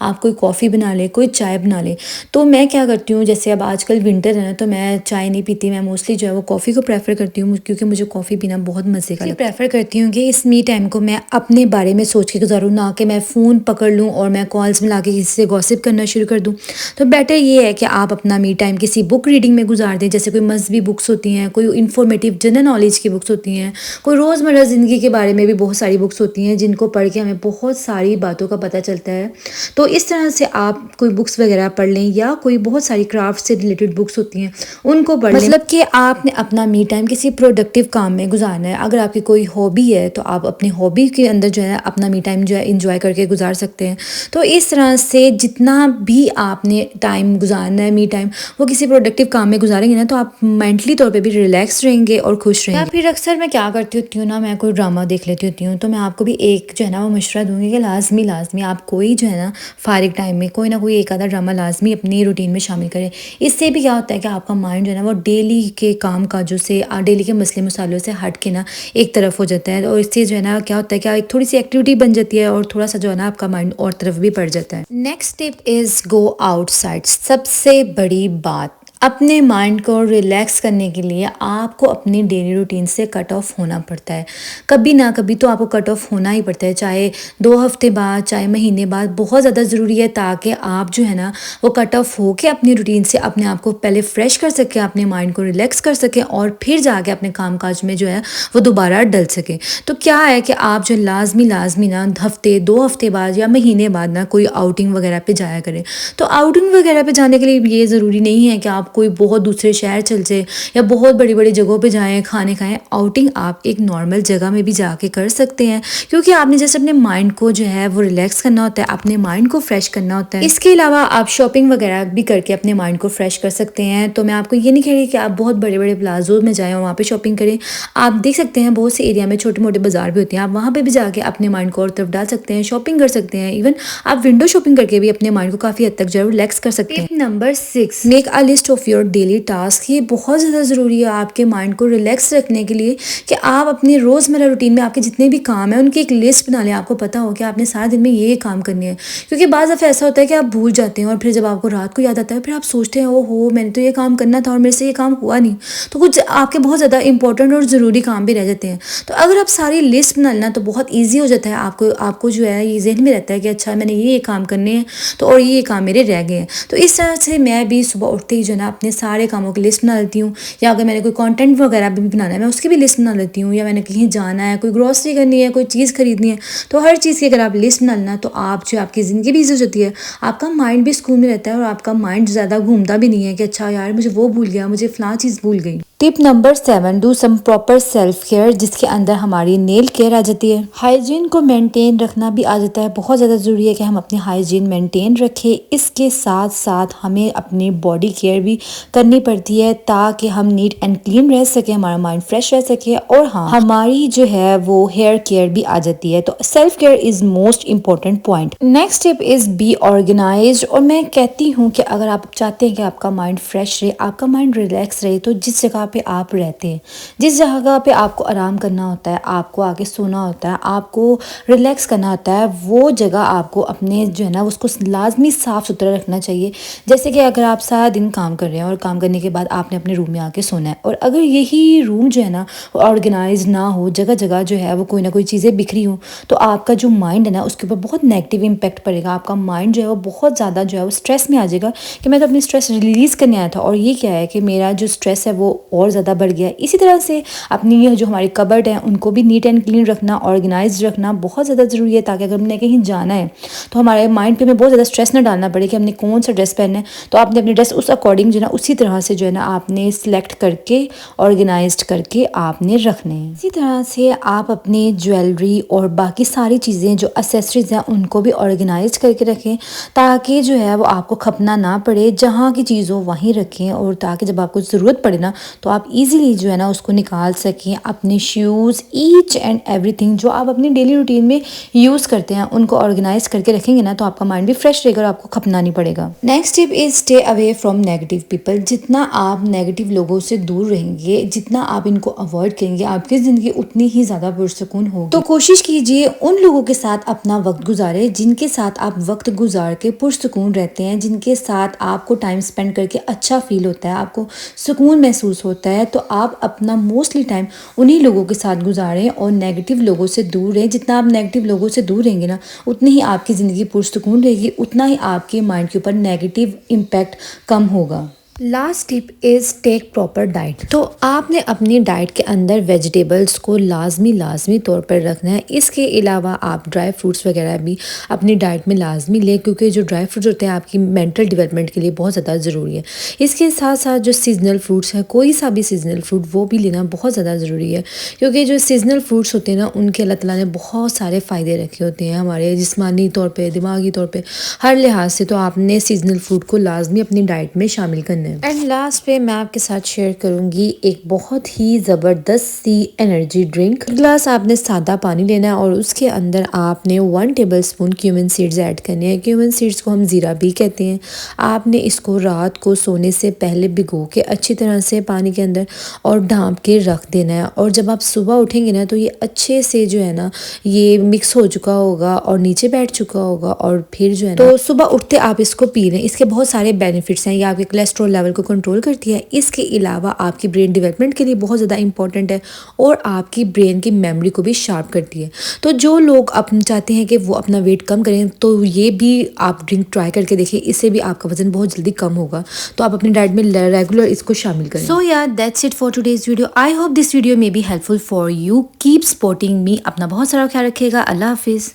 آپ کوئی کافی بنا لیں، کوئی چائے بنا لیں۔ تو میں کیا کرتی ہوں، جیسے اب آج کل ونٹر ہے نا تو میں چائے نہیں پیتی، میں موسٹلی جو ہے وہ کافی کو پریفر کرتی ہوں، کیونکہ مجھے کافی پینا بہت مزے کا لگتا ہے۔ پریفر کرتی ہوں کہ اس می ٹائم کو میں اپنے بارے میں سوچ کے گزاروں، نہ کہ میں فون پکڑ لوں اور میں کالز ملا کے کسی سے گوسپ کرنا شروع کر دوں۔ تو بیٹر یہ ہے کہ آپ اپنا می ٹائم کسی بک ریڈنگ میں گزار دیں، جیسے کوئی مذہبی بکس ہوتی ہیں، کوئی انفارمیٹیو جنرل نالج کی بکس ہوتی ہیں، کوئی روزمرہ زندگی کے بارے میں بھی بہت ساری بکس ہوتی ہیں جن کو پڑھ کے ہمیں بہت ساری باتوں کا پتہ چلتا ہے۔ تو اس طرح سے آپ کوئی بکس وغیرہ پڑھ لیں، یا کوئی بہت ساری کرافٹ سے ریلیٹڈ بکس ہوتی ہیں ان کو پڑھ لیں۔ مطلب کہ آپ نے اپنا می ٹائم کسی پروڈکٹیو کام میں گزارنا ہے۔ اگر آپ کی کوئی ہابی ہے تو آپ اپنے ہابی کے اندر جو ہے اپنا می ٹائم جو ہے انجوائے کر کے گزار سکتے ہیں۔ تو اس طرح سے جتنا بھی آپ نے ٹائم گزارنا ہے می ٹائم، وہ کسی پروڈکٹیو کام میں گزاریں گے نا تو آپ مینٹلی طور پہ بھی ریلیکس رہیں گے اور خوش رہیں گے۔ یا پھر اکثر میں کیا کرتی ہوتی ہوں نا، میں کوئی ڈرامہ دیکھ لیتی ہوتی ہوں، تو میں آپ کو بھی ایک جو ہے نا وہ مشورہ دوں گی کہ لازمی آپ کوئی جو ہے نا فارغ ٹائم میں کوئی نہ کوئی ایک آدھا ڈرامہ لازمی اپنی روٹین میں شامل کریں۔ اس سے بھی کیا ہوتا ہے کہ آپ کا مائنڈ جو ہے نا وہ ڈیلی کے کام کاجوں سے، ڈیلی کے مسئلے مسائلوں سے ہٹ کے نا ایک طرف ہو جاتا ہے، اور اس سے جو ہے نا کیا ہوتا ہے کہ ایک تھوڑی سی ایکٹیویٹی بن جاتی ہے، اور تھوڑا سا جو ہے نا آپ کا مائنڈ اور طرف بھی پڑ جاتا ہے۔ نیکسٹ ٹپ از گو آؤٹ سائڈ۔ سب سے بڑی بات، اپنے مائنڈ کو ریلیکس کرنے کے لیے آپ کو اپنی ڈیلی روٹین سے کٹ آف ہونا پڑتا ہے۔ کبھی نہ کبھی تو آپ کو کٹ آف ہونا ہی پڑتا ہے، چاہے 2 ہفتے بعد، چاہے مہینے بعد، بہت زیادہ ضروری ہے تاکہ آپ جو ہے نا وہ کٹ آف ہو کے اپنی روٹین سے اپنے آپ کو پہلے فریش کر سکیں، اپنے مائنڈ کو ریلیکس کر سکیں، اور پھر جا کے اپنے کام کاج میں جو ہے وہ دوبارہ ڈل سکیں۔ تو کیا ہے کہ آپ جو لازمی نا ہفتے 2 ہفتے بعد یا مہینے بعد نا کوئی آؤٹنگ وغیرہ پہ جایا کریں۔ تو آؤٹنگ وغیرہ پہ جانے کے لیے یہ ضروری نہیں ہے کہ آپ کوئی بہت دوسرے شہر چل جائے یا بہت بڑی بڑی جگہوں پہ جائیں کھانے کھائیں۔ آؤٹنگ آپ ایک نارمل جگہ میں بھی جا کے کر سکتے ہیں، کیونکہ آپ نے جیسے اپنے مائنڈ کو جو ہے وہ ریلیکس کرنا ہوتا ہے، اپنے مائنڈ کو فریش کرنا ہوتا ہے۔ اس کے علاوہ آپ شاپنگ وغیرہ بھی کر کے اپنے مائنڈ کو فریش کر سکتے ہیں۔ تو میں آپ کو یہ نہیں کہہ رہی کہ آپ بہت بڑے بڑے پلازوں میں جائیں اور وہاں پہ شاپنگ کریں۔ آپ دیکھ سکتے ہیں بہت سے ایریا میں چھوٹے موٹے بازار بھی ہوتے ہیں، آپ وہاں پہ بھی جا کے اپنے مائنڈ کو اور طرف ڈال سکتے ہیں، شاپنگ کر سکتے ہیں۔ ایون آپ ونڈو شاپنگ کر کے بھی اپنے مائنڈ کو کافی حد تک جو ہے ریلیکس کر سکتے ہیں۔ Number 6، make a list of your daily task. یہ بہت زیادہ ضروری ہے آپ کے مائنڈ کو ریلیکس رکھنے کے لیے کہ آپ اپنی روزمرہ روٹین میں آپ کے جتنے بھی کام ہیں ان کی ایک لسٹ بنا لیں۔ آپ کو پتا ہو کہ آپ نے سارے دن میں یہ کام کرنے ہیں، کیونکہ بعض دفعہ ایسا ہوتا ہے کہ آپ بھول جاتے ہیں، اور پھر جب آپ کو رات کو یاد آتا ہے پھر آپ سوچتے ہیں او میں نے تو یہ کام کرنا تھا اور میرے سے یہ کام ہوا نہیں، تو کچھ آپ کے بہت زیادہ امپورٹنٹ اور ضروری کام بھی رہ جاتے ہیں۔ تو اگر آپ ساری لسٹ بنا لینا تو بہت ایزی ہو جاتا ہے، آپ کو جو ہے یہ ذہن میں رہتا ہے کہ اچھا میں نے یہ کام کرنے ہیں تو اور یہ کام میرے رہ گئے ہیں۔ تو اس طرح سے میں بھی صبح اٹھتے ہی جو ہے نا اپنے سارے کاموں کی لسٹ بنا لیتی ہوں، یا اگر میں نے کوئی کانٹینٹ وغیرہ بھی بنانا ہے میں اس کی بھی لسٹ بنا لیتی ہوں، یا میں نے کہیں جانا ہے، کوئی گروسری کرنی ہے، کوئی چیز خریدنی ہے، تو ہر چیز کی اگر آپ لسٹ بنا لینا تو آپ جو آپ کی زندگی بھی ایزی ہو جاتی ہے، آپ کا مائنڈ بھی سکون میں رہتا ہے، اور آپ کا مائنڈ زیادہ گھومتا بھی نہیں ہے کہ اچھا یار مجھے وہ بھول گیا، مجھے فلاں چیز بھول گئی۔ Tip number 7، do some proper self care, جس کے اندر ہماری نیل کیئر آ جاتی ہے۔ ہائیجین کو مینٹین رکھنا بھی آ جاتا ہے، بہت زیادہ ضروری ہے کہ ہم اپنی ہائیجین مینٹین رکھیں۔ اس کے ساتھ ساتھ ہمیں اپنی باڈی کیئر بھی کرنی پڑتی ہے تاکہ ہم نیٹ اینڈ کلین رہ سکیں، ہمارا مائنڈ فریش رہ سکے، اور ہاں ہماری جو ہے وہ ہیئر کیئر بھی آ جاتی ہے۔ تو self care is most important point. Next tip is be organised, اور میں کہتی ہوں کہ اگر آپ چاہتے ہیں کہ آپ کا مائنڈ فریش رہے، آپ کا مائنڈ ریلیکس رہے، تو جس جگہ پہ آپ رہتے ہیں، جس جگہ پہ آپ کو آرام کرنا ہوتا ہے، آپ کو آگے سونا ہوتا ہے، آپ کو ریلیکس کرنا ہوتا ہے، وہ جگہ آپ کو اپنے جو ہے نا اس کو لازمی صاف ستھرا رکھنا چاہیے۔ جیسے کہ اگر آپ سارا دن کام کر رہے ہیں اور کام کرنے کے بعد آپ نے اپنے روم میں آ کے سونا ہے، اور اگر یہی روم جو ہے نا وہ آرگنائز نہ ہو، جگہ جگہ جو ہے وہ کوئی نہ کوئی چیزیں بکھری ہوں، تو آپ کا جو مائنڈ ہے نا اس کے اوپر بہت نیگیٹو امپیکٹ پڑے گا۔ آپ کا مائنڈ جو ہے وہ بہت زیادہ جو ہے وہ اسٹریس میں آ جائے گا کہ میں تو اپنی اسٹریس ریلیز کرنے آیا تھا، اور یہ کیا ہے کہ میرا جو اسٹریس ہے وہ اور زیادہ بڑھ گیا ہے۔ اسی طرح سے اپنی یہ جو ہماری کبرڈ ہیں ان کو بھی نیٹ اینڈ کلین رکھنا، آرگنائزڈ رکھنا بہت زیادہ ضروری ہے، تاکہ اگر ہم نے کہیں جانا ہے تو ہمارے مائنڈ پہ ہمیں بہت زیادہ اسٹریس نہ ڈالنا پڑے کہ ہم نے کون سا ڈریس پہننا ہے۔ تو آپ نے اپنی ڈریس اس اکارڈنگ جو ہے نا اسی طرح سے جو ہے نا آپ نے سلیکٹ کر کے آرگنائزڈ کر کے آپ نے رکھنے ہیں۔ اسی طرح سے آپ اپنی جویلری اور باقی ساری چیزیں جو اسیسریز ہیں ان کو بھی آرگنائزڈ کر کے رکھیں، تاکہ جو ہے وہ آپ کو کھپنا نہ پڑے، جہاں کی چیز ہو وہیں رکھیں، اور تاکہ جب آپ کو ضرورت پڑے نا تو آپ ایزیلی جو ہے نا اس کو نکال سکیں۔ اپنے shoes, each and everything جو آپ اپنی ڈیلی روٹین میں یوز کرتے ہیں ان کو آرگنائز کر کے رکھیں گے نا تو آپ کا مائنڈ بھی فریش رہے گا اور آپ کو کھپنا نہیں پڑے گا۔ Next tip is stay away from negative people. جتنا آپ نیگیٹو لوگوں سے دور رہیں گے، جتنا آپ ان کو اوائڈ کریں گے، آپ کی زندگی اتنی ہی زیادہ پرسکون ہوگی. تو کوشش کیجیے ان لوگوں کے ساتھ اپنا وقت گزارے جن کے ساتھ آپ وقت گزار کے پرسکون رہتے ہیں، جن کے ساتھ آپ کو ٹائم اسپینڈ کر کے اچھا فیل ہوتا ہے، آپ کو سکون محسوس ہوتا ہے. تو آپ اپنا موسٹلی ٹائم انہی لوگوں کے ساتھ گزاریں اور نیگیٹو لوگوں سے دور رہیں. جتنا آپ نیگیٹو لوگوں سے دور رہیں گے نا، اتنی ہی آپ کی زندگی پرسکون رہے گی، اتنا ہی آپ کے مائنڈ کے اوپر نیگیٹو امپیکٹ کم ہوگا. لاسٹ ٹپ از ٹیک پراپر ڈائٹ. تو آپ نے اپنی ڈائٹ کے اندر ویجیٹیبلس کو لازمی طور پر رکھنا ہے. اس کے علاوہ آپ ڈرائی فروٹس وغیرہ بھی اپنی ڈائٹ میں لازمی لیں، کیونکہ جو ڈرائی فروٹس ہوتے ہیں آپ کی مینٹل ڈیولپمنٹ کے لیے بہت زیادہ ضروری ہے. اس کے ساتھ ساتھ جو سیزنل فروٹس ہیں، کوئی سا بھی سیزنل فروٹ وہ بھی لینا بہت زیادہ ضروری ہے، کیونکہ جو سیزنل فروٹس ہوتے ہیں نا، ان کے اللہ تعالیٰ نے بہت سارے فائدے رکھے ہوتے ہیں ہمارے جسمانی طور پہ، دماغی طور پہ، ہر لحاظ سے. تو آپ نے سیزنل فروٹ کو لازمی اپنی ڈائٹ میں شامل کرنا. اینڈ لاسٹ پہ میں آپ کے ساتھ شیئر کروں گی ایک بہت ہی زبردست سی انرجی ڈرنک. ایک گلاس آپ نے سادہ پانی لینا ہے اور اس کے اندر آپ نے 1 ٹیبل اسپون کیومن سیڈز ایڈ کرنے ہیں. کیومن سیڈز کو ہم زیرہ بھی کہتے ہیں. آپ نے اس کو رات کو سونے سے پہلے بھگو کے اچھی طرح سے پانی کے اندر اور ڈھانپ کے رکھ دینا ہے. اور جب آپ صبح اٹھیں گے نا، تو یہ اچھے سے جو ہے نا یہ مکس ہو چکا ہوگا اور نیچے بیٹھ چکا ہوگا، اور پھر جو ہے نا تو صبح اٹھتے آپ اس کو پی لیں. اس کے بہت سارے بینیفٹس ہیں. یہ آپ کے کولیسٹرول لیول کو کنٹرول کرتی ہے. اس کے علاوہ آپ کی برین ڈیولپمنٹ کے لیے بہت زیادہ امپورٹنٹ ہے، اور آپ کی برین کی میموری کو بھی شارپ کرتی ہے. تو جو لوگ چاہتے ہیں کہ وہ اپنا ویٹ کم کریں، تو یہ بھی آپ ڈرنک ٹرائی کر کے دیکھیں. اس سے بھی آپ کا وزن بہت جلدی کم ہوگا. تو آپ اپنی ڈائٹ میں ریگولر اس کو شامل کریں. So yeah that's it for today's video. I hope this video may be helpful for you. Keep supporting me. اپنا بہت سارا خیال رکھیے گا. اللہ حافظ.